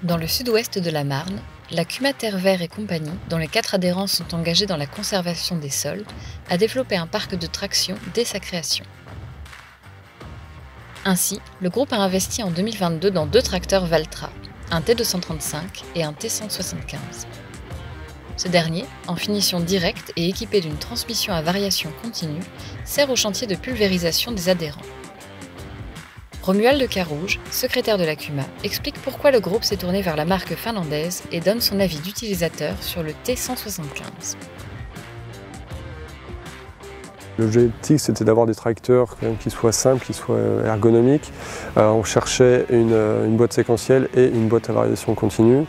Dans le sud-ouest de la Marne, la CUMA Terre Vert et compagnie, dont les 4 adhérents sont engagés dans la conservation des sols, a développé un parc de traction dès sa création. Ainsi, le groupe a investi en 2022 dans 2 tracteurs Valtra, un T235 et un T175. Ce dernier, en finition directe et équipé d'une transmission à variation continue, sert au chantier de pulvérisation des adhérents. Romuald Carouge, secrétaire de la CUMA, explique pourquoi le groupe s'est tourné vers la marque finlandaise et donne son avis d'utilisateur sur le T175. L'objectif, c'était d'avoir des tracteurs quand même qui soient simples, qui soient ergonomiques. On cherchait une boîte séquentielle et une boîte à variation continue.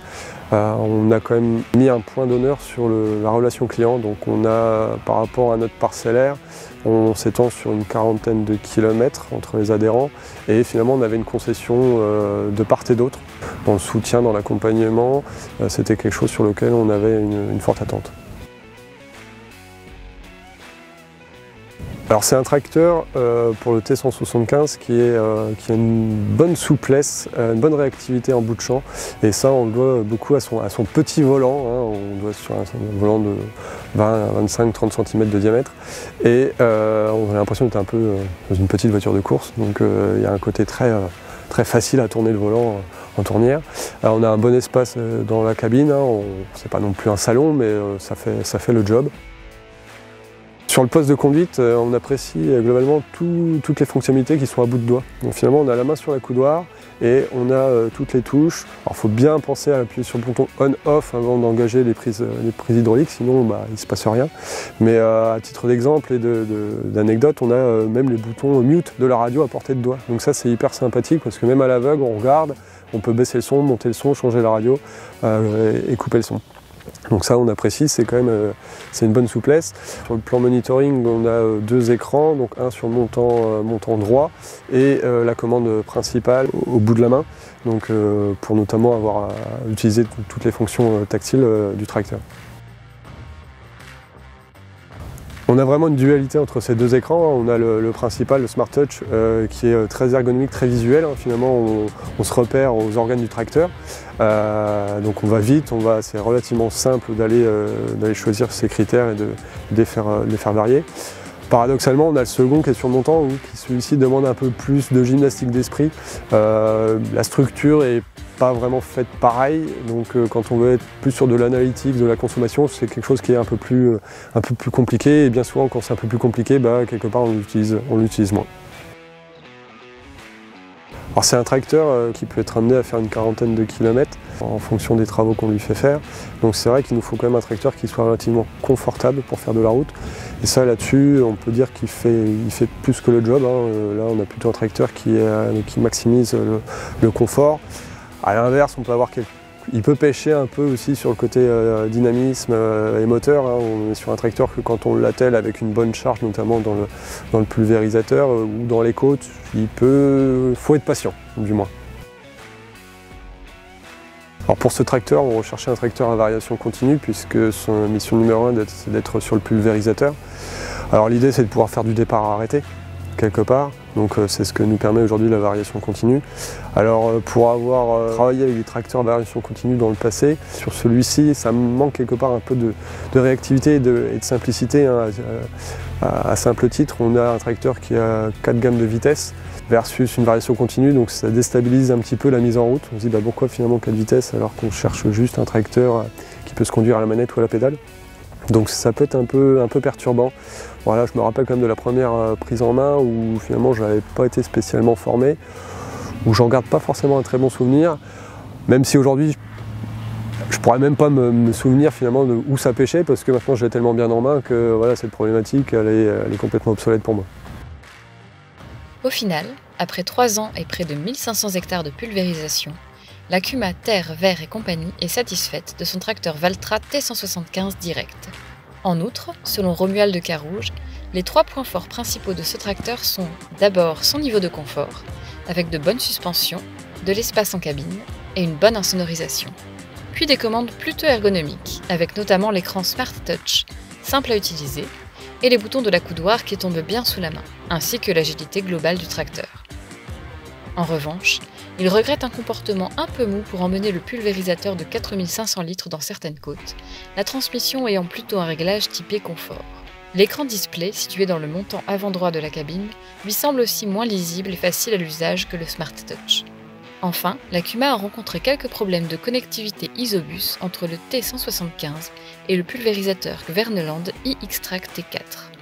On a quand même mis un point d'honneur sur la relation client. Donc on a, par rapport à notre parcellaire, on s'étend sur une 40aine de kilomètres entre les adhérents. Et finalement, on avait une concession de part et d'autre. Dans le soutien, dans l'accompagnement, c'était quelque chose sur lequel on avait une forte attente. Alors c'est un tracteur pour le T175 qui a une bonne souplesse, une bonne réactivité en bout de champ, et ça on le doit beaucoup à son petit volant, hein. On doit sur un volant de 20-25-30 cm de diamètre, et on a l'impression d'être un peu dans une petite voiture de course, donc il y a un côté très facile à tourner le volant en tournière. Alors, on a un bon espace dans la cabine, hein. C'est pas non plus un salon, mais ça fait le job. Sur le poste de conduite, on apprécie globalement toutes les fonctionnalités qui sont à bout de doigt. Donc finalement, on a la main sur la coudoir et on a toutes les touches. Alors il faut bien penser à appuyer sur le bouton on-off avant d'engager les prises hydrauliques, sinon il ne se passe rien. Mais à titre d'exemple et d'anecdote, on a même les boutons mute de la radio à portée de doigt. Donc ça, c'est hyper sympathique parce que même à l'aveugle, on regarde, on peut baisser le son, monter le son, changer la radio et couper le son. Donc ça on apprécie, c'est quand même c'est une bonne souplesse. Sur le plan monitoring, on a 2 écrans, donc un sur le montant droit et la commande principale au bout de la main, donc pour notamment avoir utilisé toutes les fonctions tactiles du tracteur. On a vraiment une dualité entre ces 2 écrans. On a le principal, le Smart Touch, qui est très ergonomique, très visuel. Finalement, on se repère aux organes du tracteur. Donc on va vite, c'est relativement simple d'aller choisir ces critères et de les faire varier. Paradoxalement, on a le second qui est sur montant, qui celui-ci demande un peu plus de gymnastique d'esprit. La structure est pas vraiment faite pareil, donc quand on veut être plus sur de l'analytique, de la consommation, c'est quelque chose qui est un peu plus compliqué, et bien souvent quand c'est un peu plus compliqué, quelque part on l'utilise moins. Alors c'est un tracteur qui peut être amené à faire une 40aine de kilomètres en fonction des travaux qu'on lui fait faire. Donc c'est vrai qu'il nous faut quand même un tracteur qui soit relativement confortable pour faire de la route. Et ça là-dessus, on peut dire qu'il fait plus que le job, hein. Là on a plutôt un tracteur qui maximise le confort. À l'inverse, on peut avoir il peut pêcher un peu aussi sur le côté dynamisme et moteur, hein. On est sur un tracteur que quand on l'attelle avec une bonne charge, notamment dans le pulvérisateur ou dans les côtes, faut être patient, du moins. Alors pour ce tracteur, on recherchait un tracteur à variation continue puisque son mission numéro 1 c'est d'être sur le pulvérisateur. Alors l'idée c'est de pouvoir faire du départ arrêté quelque part, donc c'est ce que nous permet aujourd'hui la variation continue. Alors pour avoir travaillé avec des tracteurs à variation continue dans le passé, sur celui-ci ça me manque quelque part un peu de réactivité et de simplicité, hein. À simple titre, on a un tracteur qui a 4 gammes de vitesse versus une variation continue, donc ça déstabilise un petit peu la mise en route. On se dit pourquoi finalement 4 vitesses alors qu'on cherche juste un tracteur qui peut se conduire à la manette ou à la pédale. Donc ça peut être un peu perturbant. Voilà, je me rappelle quand même de la première prise en main où finalement je n'avais pas été spécialement formé, où j'en garde pas forcément un très bon souvenir, même si aujourd'hui je pourrais même pas me souvenir finalement de où ça pêchait parce que maintenant je l'ai tellement bien en main que voilà, cette problématique elle est complètement obsolète pour moi. Au final, après 3 ans et près de 1500 hectares de pulvérisation, la CUMA Terre Vert et compagnie est satisfaite de son tracteur Valtra T175 direct. En outre, selon Romuald Carouge, les 3 points forts principaux de ce tracteur sont d'abord son niveau de confort, avec de bonnes suspensions, de l'espace en cabine et une bonne insonorisation. Puis des commandes plutôt ergonomiques, avec notamment l'écran Smart Touch, simple à utiliser, et les boutons de la coudoir qui tombent bien sous la main, ainsi que l'agilité globale du tracteur. En revanche, il regrette un comportement un peu mou pour emmener le pulvérisateur de 4500 litres dans certaines côtes, la transmission ayant plutôt un réglage typé confort. L'écran display, situé dans le montant avant droit de la cabine, lui semble aussi moins lisible et facile à l'usage que le Smart Touch. Enfin, la Kuma a rencontré quelques problèmes de connectivité Isobus entre le T175 et le pulvérisateur Verneland iX-Track T4.